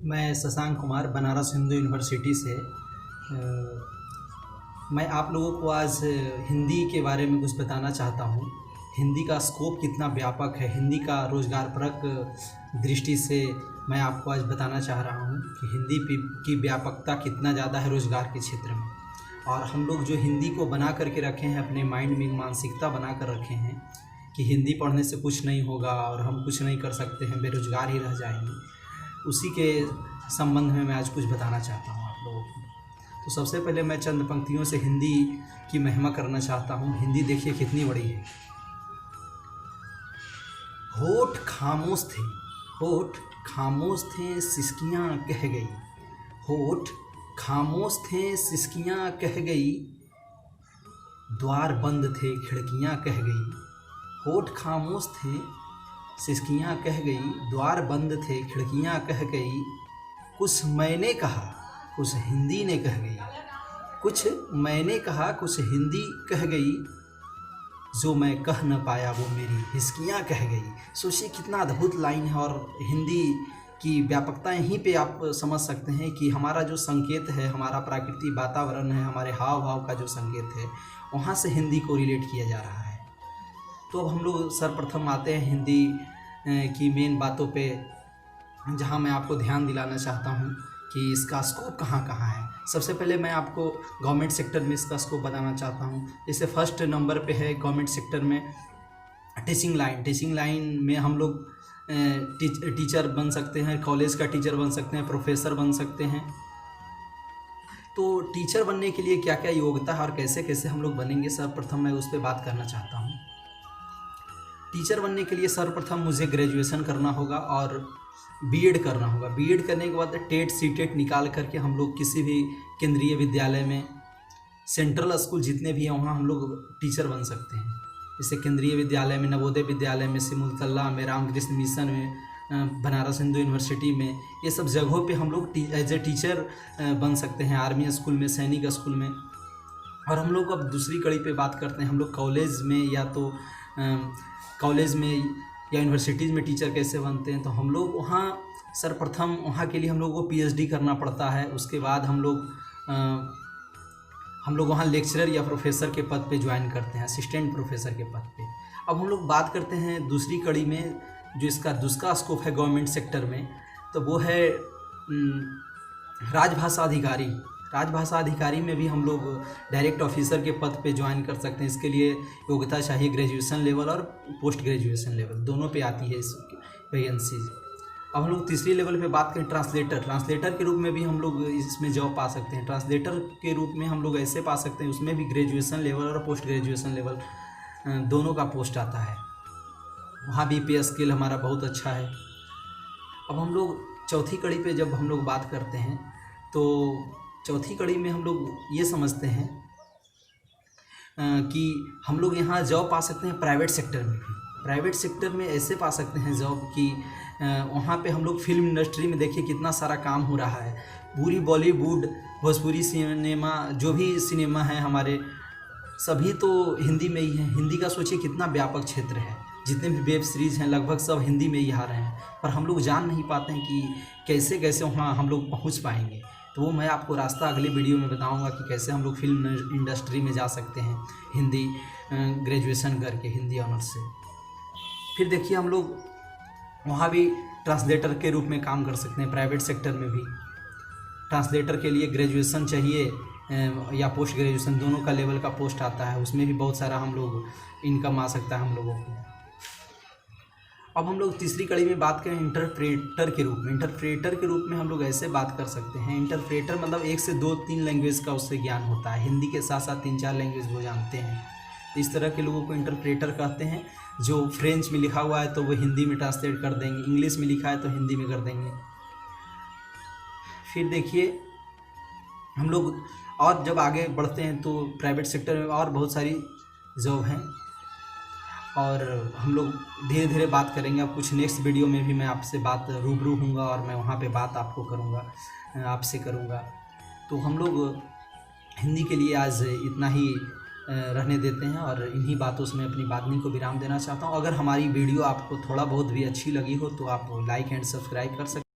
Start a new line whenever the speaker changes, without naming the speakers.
मैं शशांक कुमार बनारस हिंदू यूनिवर्सिटी से मैं आप लोगों को आज हिंदी के बारे में कुछ बताना चाहता हूँ। हिंदी का स्कोप कितना व्यापक है, हिंदी का रोज़गारपरक दृष्टि से मैं आपको आज बताना चाह रहा हूँ कि हिंदी की व्यापकता कितना ज़्यादा है रोज़गार के क्षेत्र में। और हम लोग जो हिंदी को बना करके रखे हैं, अपने माइंड में मानसिकता बना कर रखे हैं कि हिंदी पढ़ने से कुछ नहीं होगा और हम कुछ नहीं कर सकते हैं, बेरोज़गार ही रह जाएंगे, उसी के संबंध में मैं आज कुछ बताना चाहता हूँ आप लोगों को। तो सबसे पहले मैं चंद पंक्तियों से हिंदी की महिमा करना चाहता हूँ। हिंदी देखिए कितनी बड़ी है। होठ खामोश थे, होठ खामोश थे, सिसकियाँ कह गई। होठ खामोश थे, सिसकियाँ कह गई, द्वार बंद थे, खिड़कियाँ कह गई। होठ खामोश थे, सिसकियाँ कह गई, द्वार बंद थे, खिड़कियाँ कह गई। कुछ मैंने कहा, कुछ हिंदी ने कह गई। कुछ मैंने कहा, कुछ हिंदी कह गई, जो मैं कह न पाया वो मेरी हिचकियाँ कह गई। सोचिए कितना अद्भुत लाइन है। और हिंदी की व्यापकता यहीं पे आप समझ सकते हैं कि हमारा जो संकेत है, हमारा प्राकृतिक वातावरण है, हमारे हाव भाव का जो संकेत है, वहाँ से हिंदी को रिलेट किया जा रहा है। तो अब हम लोग सर्वप्रथम आते हैं हिंदी की मेन बातों पे, जहाँ मैं आपको ध्यान दिलाना चाहता हूँ कि इसका स्कोप कहाँ कहाँ है। सबसे पहले मैं आपको गवर्नमेंट सेक्टर में इसका स्कोप बताना चाहता हूँ। जैसे फर्स्ट नंबर पे है गवर्नमेंट सेक्टर में टीचिंग लाइन। टीचिंग लाइन में हम लोग टीचर बन सकते हैं, कॉलेज का टीचर बन सकते हैं, प्रोफेसर बन सकते हैं। तो टीचर बनने के लिए क्या क्या योग्यता है और कैसे कैसे हम लोग बनेंगे, सर्वप्रथम मैं उस पर बात करना चाहता हूँ। टीचर बनने के लिए सर्वप्रथम मुझे ग्रेजुएशन करना होगा और बीएड करना होगा। बीएड करने के बाद टेट सीटेट निकाल करके हम लोग किसी भी केंद्रीय विद्यालय में, सेंट्रल स्कूल जितने भी हैं वहाँ हम लोग टीचर बन सकते हैं। जैसे केंद्रीय विद्यालय में, नवोदय विद्यालय में, सिमुलतल्ला में, रामकृष्ण मिशन में, बनारस हिंदू यूनिवर्सिटी में, ये सब जगहों पे हम लोग एज ए टीचर बन सकते हैं। आर्मी स्कूल में, सैनिक स्कूल में। और हम लोग अब दूसरी कड़ी पे बात करते हैं, हम लोग कॉलेज में या तो कॉलेज में या यूनिवर्सिटीज़ में टीचर कैसे बनते हैं। तो हम लोग वहाँ सर्वप्रथम वहाँ के लिए हम लोग को पीएचडी करना पड़ता है। उसके बाद हम लोग वहाँ लेक्चरर या प्रोफेसर के पद पे ज्वाइन करते हैं, असिस्टेंट प्रोफेसर के पद पे। अब हम लोग बात करते हैं दूसरी कड़ी में, जो इसका दूसरा स्कोप है गवर्नमेंट सेक्टर में, तो वो है राजभाषा अधिकारी। राजभाषा अधिकारी में भी हम लोग डायरेक्ट ऑफिसर के पद पे ज्वाइन कर सकते हैं। इसके लिए योग्यता चाहिए ग्रेजुएशन लेवल और पोस्ट ग्रेजुएशन लेवल, दोनों पे आती है इस वैकेंसीज। अब हम लोग तीसरी लेवल पे बात करें ट्रांसलेटर। ट्रांसलेटर के रूप में भी हम लोग इसमें जॉब पा सकते हैं। ट्रांसलेटर के रूप में हम लोग ऐसे पा सकते हैं, उसमें भी ग्रेजुएशन लेवल और पोस्ट ग्रेजुएशन लेवल दोनों का पोस्ट आता है। वहाँ भी पे स्केल हमारा बहुत अच्छा है। अब हम लोग चौथी कड़ी पे जब हम लोग बात करते हैं, तो चौथी कड़ी में हम लोग ये समझते हैं कि हम लोग यहाँ जॉब पा सकते हैं प्राइवेट सेक्टर में भी। प्राइवेट सेक्टर में ऐसे पा सकते हैं जॉब कि वहाँ पे हम लोग फिल्म इंडस्ट्री में देखिए कितना सारा काम हो रहा है। पूरी बॉलीवुड, भोजपुरी सिनेमा, जो भी सिनेमा है हमारे, सभी तो हिंदी में ही है। हिंदी का सोचिए कितना व्यापक क्षेत्र है। जितने भी वेब सीरीज़ हैं लगभग सब हिंदी में ही आ रहे हैं, पर हम लोग जान नहीं पाते हैं कि कैसे कैसे वहाँ हम लोग पहुँच पाएंगे। तो वो मैं आपको रास्ता अगले वीडियो में बताऊंगा कि कैसे हम लोग फिल्म इंडस्ट्री में जा सकते हैं हिंदी ग्रेजुएशन करके, हिंदी ऑनर्स से। फिर देखिए हम लोग वहाँ भी ट्रांसलेटर के रूप में काम कर सकते हैं। प्राइवेट सेक्टर में भी ट्रांसलेटर के लिए ग्रेजुएशन चाहिए या पोस्ट ग्रेजुएशन, दोनों का लेवल का पोस्ट आता है। उसमें भी बहुत सारा हम लोग इनकम आ सकता है हम लोगों को। अब हम लोग तीसरी कड़ी में बात करें इंटरप्रेटर के रूप में। इंटरप्रेटर के रूप में हम लोग ऐसे बात कर सकते हैं, इंटरप्रेटर मतलब 1 से 2-3 लैंग्वेज का उससे ज्ञान होता है। हिंदी के साथ साथ 3-4 लैंग्वेज वो जानते हैं। इस तरह के लोगों को इंटरप्रेटर कहते हैं। जो फ्रेंच में लिखा हुआ है तो वो हिंदी में ट्रांसलेट कर देंगे, इंग्लिश में लिखा है तो हिंदी में कर देंगे। फिर देखिए हम लोग और जब आगे बढ़ते हैं तो प्राइवेट सेक्टर में और बहुत सारी जॉब हैं और हम लोग धीरे धीरे बात करेंगे। अब कुछ नेक्स्ट वीडियो में भी मैं आपसे बात रूबरू हूँगा और मैं वहाँ पे बात आपको करूँगा, आपसे करूँगा। तो हम लोग हिंदी के लिए आज इतना ही रहने देते हैं और इन्हीं बातों से मैं अपनी वाणी को विराम देना चाहता हूँ। अगर हमारी वीडियो आपको थोड़ा बहुत भी अच्छी लगी हो तो आप लाइक एंड सब्सक्राइब कर सकते हैं।